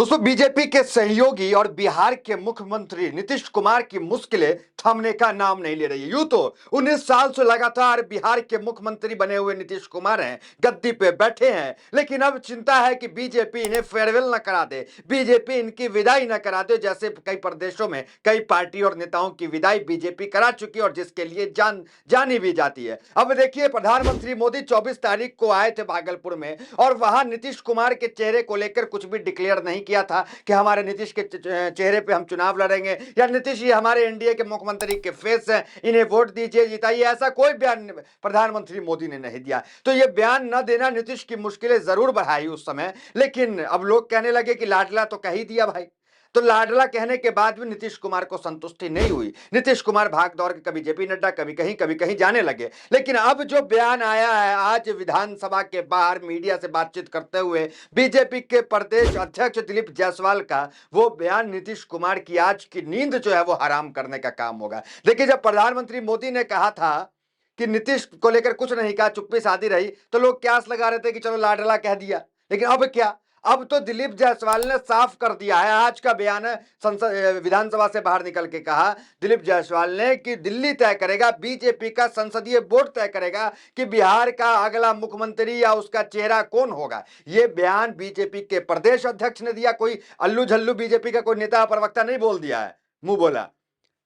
दोस्तों, बीजेपी के सहयोगी और बिहार के मुख्यमंत्री नीतीश कुमार की मुश्किलें थमने का नाम नहीं ले रही है। यूं तो 19 साल से लगातार बिहार के मुख्यमंत्री बने हुए नीतीश कुमार हैं, गद्दी पे बैठे हैं, लेकिन अब चिंता है कि बीजेपी इन्हें फेयरवेल न करा दे, बीजेपी इनकी विदाई न करा दे। जैसे कई प्रदेशों में कई पार्टी और नेताओं की विदाई बीजेपी करा चुकी है और जिसके लिए जानी भी जाती है। अब देखिए, प्रधानमंत्री मोदी 24 तारीख को आए थे भागलपुर में और वहां नीतीश कुमार के चेहरे को लेकर कुछ भी डिक्लेयर नहीं किया था कि हमारे नीतीश के चेहरे पे हम चुनाव लड़ेंगे या नीतीश ये हमारे एनडीए के मुख्यमंत्री के फेस हैं, इन्हें वोट दीजिए, जिताइए। ऐसा कोई बयान प्रधानमंत्री मोदी ने नहीं दिया। तो ये बयान न देना नीतीश की मुश्किलें जरूर बढ़ाई उस समय, लेकिन अब लोग कहने लगे कि लाडला तो कह ही दिया भाई। तो लाडला कहने के बाद भी नीतीश कुमार को संतुष्टि नहीं हुई। नीतीश कुमार भाग दौड़ के कभी जेपी नड्डा, कभी कहीं जाने लगे। लेकिन अब जो बयान आया है आज विधानसभा के बाहर मीडिया से बातचीत करते हुए बीजेपी के प्रदेश अध्यक्ष दिलीप जायसवाल का, वो बयान नीतीश कुमार की आज की नींद जो है वो हराम करने का काम होगा। देखिए, जब प्रधानमंत्री मोदी ने कहा था कि नीतीश को लेकर कुछ नहीं कहा, चुप्पी साधी रही, तो लोग क्यास लगा रहे थे कि चलो लाडला कह दिया। लेकिन अब क्या, अब तो दिलीप जायसवाल ने साफ कर दिया है। आज का बयान है, संसद विधानसभा से बाहर निकल के कहा दिलीप जायसवाल ने कि दिल्ली तय करेगा, बीजेपी का संसदीय बोर्ड तय करेगा कि बिहार का अगला मुख्यमंत्री या उसका चेहरा कौन होगा। यह बयान बीजेपी के प्रदेश अध्यक्ष ने दिया, कोई अल्लू झल्लू बीजेपी का कोई नेता प्रवक्ता नहीं बोल दिया है, मुंह बोला।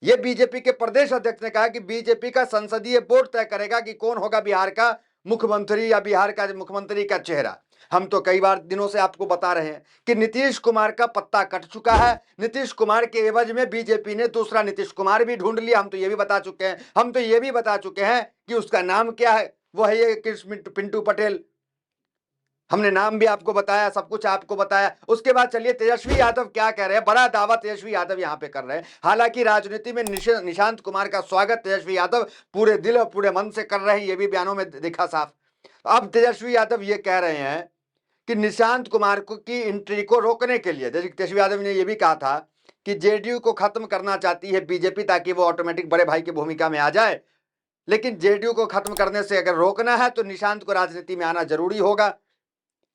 यह बीजेपी के प्रदेश अध्यक्ष ने कहा कि बीजेपी का संसदीय बोर्ड तय करेगा कि कौन होगा बिहार का मुख्यमंत्री या बिहार का मुख्यमंत्री का चेहरा। हम तो कई बार दिनों से आपको बता रहे हैं कि नीतीश कुमार का पत्ता कट चुका है। नीतीश कुमार के एवज में बीजेपी ने दूसरा नीतीश कुमार भी ढूंढ लिया। हम तो ये भी बता चुके हैं कि उसका नाम क्या है, वो है ये कृष्ण पिंटू पटेल। हमने नाम भी आपको बताया, सब कुछ आपको बताया। उसके बाद चलिए तेजस्वी यादव क्या कह रहे हैं, बड़ा दावा तेजस्वी यादव यहां पे कर रहे हैं। हालांकि राजनीति में निशांत कुमार का स्वागत तेजस्वी यादव पूरे दिल और पूरे मन से कर रहे हैं, ये भी बयानों में दिखा साफ। अब तेजस्वी यादव ये कह रहे हैं कि निशांत कुमार को की एंट्री को रोकने के लिए, जैसे तेजस्वी यादव ने यह भी कहा था कि जेडीयू को खत्म करना चाहती है बीजेपी ताकि वो ऑटोमेटिक बड़े भाई की भूमिका में आ जाए। लेकिन जेडीयू को खत्म करने से अगर रोकना है तो निशांत को राजनीति में आना जरूरी होगा।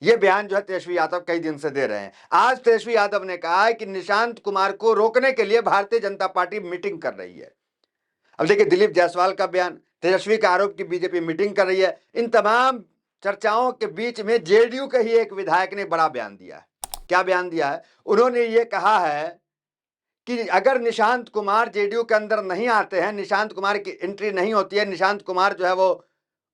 यह बयान जो है तेजस्वी यादव कई दिन से दे रहे हैं। आज तेजस्वी यादव ने कहा है कि निशांत कुमार को रोकने के लिए भारतीय जनता पार्टी मीटिंग कर रही है। अब देखिए, दिलीप जायसवाल का बयान, तेजस्वी का आरोप कि बीजेपी मीटिंग कर रही है। इन तमाम चर्चाओं के बीच में जेडीयू के ही एक विधायक ने बड़ा बयान दिया है। क्या बयान दिया है? उन्होंने ये कहा है कि अगर निशांत कुमार जेडीयू के अंदर नहीं आते हैं, निशांत कुमार की एंट्री नहीं होती है, निशांत कुमार जो है वो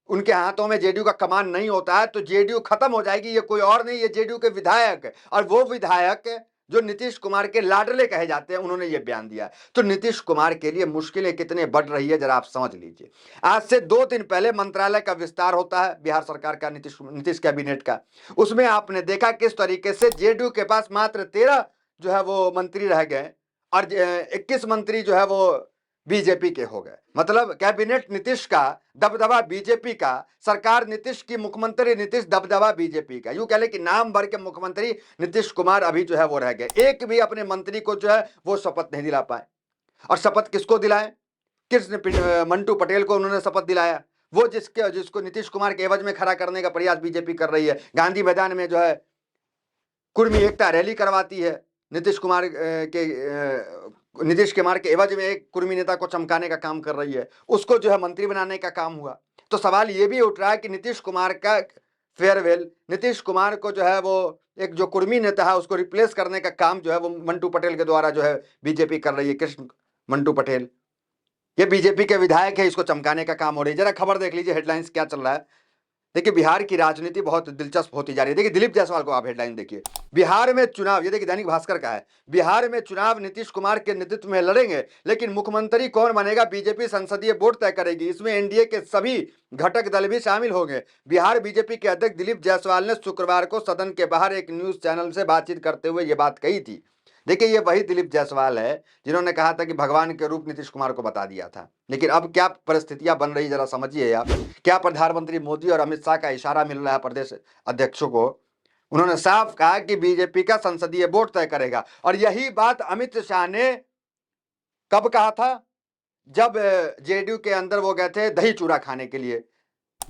उनके हाथों में जेडीयू का कमान नहीं होता है, तो जेडीयू खत्म हो जाएगी। ये कोई और नहीं, ये जेडीयू के विधायक है। और वो विधायक जो नीतीश कुमार के लाडले कहे जाते हैं, उन्होंने ये बयान दिया। तो नीतीश कुमार के लिए मुश्किलें कितने बढ़ रही है जरा आप समझ लीजिए। आज से 2 दिन पहले मंत्रालय का विस्तार होता है बिहार सरकार का, नीतीश कैबिनेट का। उसमें आपने देखा किस तरीके से जेडीयू के पास मात्र 13 जो है वो मंत्री रह गए और 21 मंत्री जो है वो बीजेपी के हो गए। मतलब कैबिनेट नीतीश का, दबदबा बीजेपी का, सरकार नीतीश की, मुख्यमंत्री नीतीश, दबदबा बीजेपी का। यूं कह ले कि नाम भर के मुख्यमंत्री नीतीश कुमार अभी जो है वो रह गए। एक भी अपने मंत्री को जो है वो शपथ नहीं दिला पाए। और शपथ किसको दिलाए? कृष्ण मंटू पटेल को उन्होंने शपथ दिलाया, वो जिसको नीतीश कुमार के एवज में खड़ा करने का प्रयास बीजेपी कर रही है। गांधी मैदान में जो है कुर्मी एकता रैली करवाती है, नीतीश कुमार के एवज में एक कुर्मी नेता को चमकाने का काम कर रही है, उसको जो है मंत्री बनाने का काम हुआ। तो सवाल ये भी उठ रहा है कि नीतीश कुमार का फेयरवेल, नीतीश कुमार को जो है वो एक जो कुर्मी नेता है उसको रिप्लेस करने का काम जो है वो मंटू पटेल के द्वारा जो है बीजेपी कर रही है। कृष्ण मंटू पटेल ये बीजेपी के विधायक है, इसको चमकाने का काम हो रही है। जरा खबर देख लीजिए, हेडलाइंस क्या चल रहा है। देखिए, बिहार की राजनीति बहुत दिलचस्प होती जा रही है। देखिए, दिलीप जायसवाल को आप हेडलाइन देखिए, बिहार में चुनाव, ये देखिए दैनिक भास्कर का है, बिहार में चुनाव नीतीश कुमार के नेतृत्व में लड़ेंगे, लेकिन मुख्यमंत्री कौन बनेगा बीजेपी संसदीय बोर्ड तय करेगी। इसमें एनडीए के सभी घटक दल भी शामिल होंगे। बिहार बीजेपी के अध्यक्ष दिलीप जायसवाल ने शुक्रवार को सदन के बाहर एक न्यूज चैनल से बातचीत करते हुए ये बात कही थी। देखिए, ये वही दिलीप जायसवाल है जिन्होंने कहा था कि भगवान के रूप नीतीश कुमार को बता दिया था। लेकिन अब क्या परिस्थितियां बन रही जरा समझिए आप। क्या प्रधानमंत्री मोदी और अमित शाह का इशारा मिल रहा है प्रदेश अध्यक्षों को। उन्होंने साफ कहा कि बीजेपी का संसदीय बोर्ड तय करेगा। और यही बात अमित शाह ने कब कहा था? जब जेडीयू के अंदर वो गए थे दही चूड़ा खाने के लिए,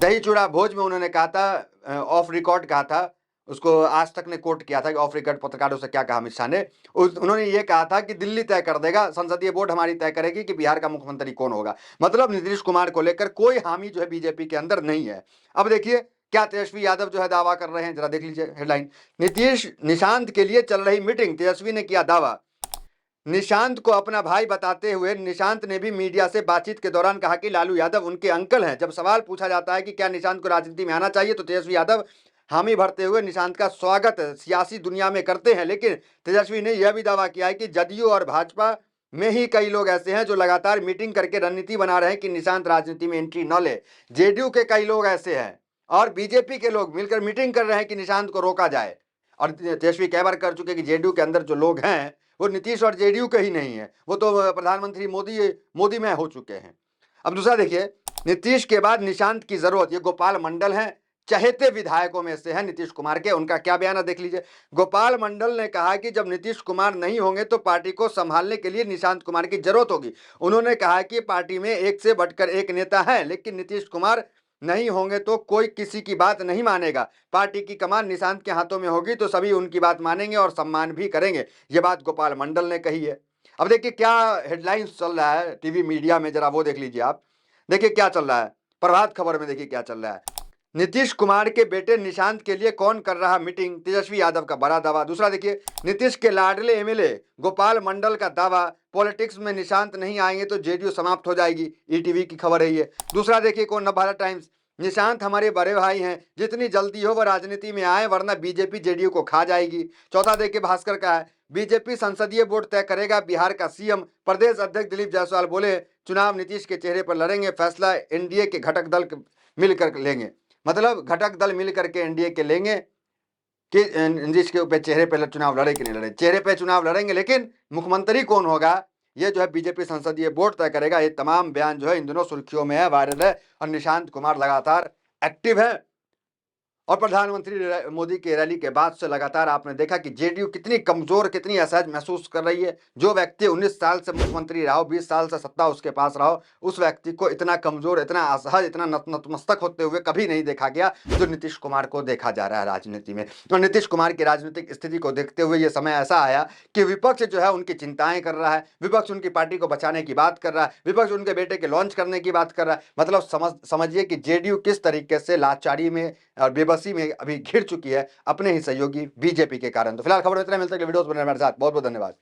दही चूड़ा भोज में उन्होंने कहा था, ऑफ रिकॉर्ड कहा था, उसको आज तक ने कोट किया था कि ऑफ रिकॉर्ड पत्रकारों से क्या कहा अमित शाह ने, उन्होंने ये कहा था कि दिल्ली तय कर देगा, संसदीय बोर्ड हमारी तय करेगी कि बिहार का मुख्यमंत्री कौन होगा। मतलब नीतीश कुमार को लेकर कोई हामी जो है बीजेपी के अंदर नहीं है। अब देखिए क्या तेजस्वी यादव जो है दावा कर रहे हैं, जरा देख लीजिए हेडलाइन। नीतीश निशांत के लिए चल रही मीटिंग, तेजस्वी ने किया दावा। निशांत को अपना भाई बताते हुए निशांत ने भी मीडिया से बातचीत के दौरान कहा कि लालू यादव उनके अंकल हैं। जब सवाल पूछा जाता है कि क्या निशांत को राजनीति में आना चाहिए, तो तेजस्वी यादव हामी भरते हुए निशांत का स्वागत सियासी दुनिया में करते हैं। लेकिन तेजस्वी ने यह भी दावा किया है कि जदयू और भाजपा में ही कई लोग ऐसे हैं जो लगातार मीटिंग करके रणनीति बना रहे हैं कि निशांत राजनीति में एंट्री न ले। जेडीयू के कई लोग ऐसे हैं और बीजेपी के लोग मिलकर मीटिंग कर रहे हैं कि निशांत को रोका जाए। और तेजस्वी कई बार कर चुके कि जेडीयू के अंदर जो लोग हैं वो नीतीश और जेडीयू के ही नहीं है, वो तो प्रधानमंत्री मोदी में हो चुके हैं। अब दूसरा देखिए, नीतीश के बाद निशांत की जरूरत, ये गोपाल मंडल हैं, चहेते विधायकों में से हैं नीतीश कुमार के। उनका क्या बयान है देख लीजिए। गोपाल मंडल ने कहा कि जब नीतीश कुमार नहीं होंगे तो पार्टी को संभालने के लिए निशांत कुमार की जरूरत होगी। उन्होंने कहा कि पार्टी में एक से बढ़कर एक नेता है, लेकिन नीतीश कुमार नहीं होंगे तो कोई किसी की बात नहीं मानेगा। पार्टी की कमान निशांत के हाथों में होगी तो सभी उनकी बात मानेंगे और सम्मान भी करेंगे। ये बात गोपाल मंडल ने कही है। अब देखिए क्या हेडलाइंस चल रहा है टीवी मीडिया में, जरा वो देख लीजिए आप। देखिए क्या चल रहा है प्रभात खबर में, देखिए क्या चल रहा है। नीतीश कुमार के बेटे निशांत के लिए कौन कर रहा मीटिंग, तेजस्वी यादव का बड़ा दावा। दूसरा देखिए, नीतीश के लाडले एमएलए गोपाल मंडल का दावा, पॉलिटिक्स में निशांत नहीं आएंगे तो जेडीयू समाप्त हो जाएगी। ईटीवी की खबर है ये। दूसरा देखिए कौन, नवभारत टाइम्स, निशांत हमारे बड़े भाई हैं, जितनी जल्दी हो वह राजनीति में आए वरना बीजेपी जेडीयू को खा जाएगी। चौथा देखिए भास्कर का है, बीजेपी संसदीय बोर्ड तय करेगा बिहार का सीएम। प्रदेश अध्यक्ष दिलीप जायसवाल बोले चुनाव नीतीश के चेहरे पर लड़ेंगे, फैसला एनडीए के घटक दल मिलकर लेंगे। मतलब घटक दल मिलकर के एनडीए के लेंगे कि जिसके ऊपर चेहरे पे चुनाव लड़े कि नहीं लड़े। चेहरे पे चुनाव लड़ेंगे लेकिन मुख्यमंत्री कौन होगा ये जो है बीजेपी संसदीय बोर्ड तय करेगा। ये तमाम बयान जो है इन दिनों सुर्खियों में है, वायरल है, और निशांत कुमार लगातार एक्टिव है। और प्रधानमंत्री मोदी की रैली के बाद से लगातार आपने देखा कि जेडीयू कितनी कमजोर, कितनी असहज महसूस कर रही है। जो व्यक्ति 19 साल से मुख्यमंत्री रहा हो, 20 साल से सत्ता उसके पास रहा हो, उस व्यक्ति को इतना कमजोर, इतना असहज, इतना नतमस्तक होते हुए कभी नहीं देखा गया जो नीतीश कुमार को देखा जा रहा है राजनीति में। और नीतीश कुमार की राजनीतिक स्थिति को देखते हुए ये समय ऐसा आया कि विपक्ष जो है उनकी चिंताएं कर रहा है, विपक्ष उनकी पार्टी को बचाने की बात कर रहा है, विपक्ष उनके बेटे के लॉन्च करने की बात कर रहा है। मतलब समझिए कि जेडीयू किस तरीके से लाचारी में और बेबसी में अभी घिर चुकी है अपने ही सहयोगी बीजेपी के कारण। तो फिलहाल खबर इतना, मिलता है वीडियोस बनाने हमारे साथ। बहुत बहुत धन्यवाद।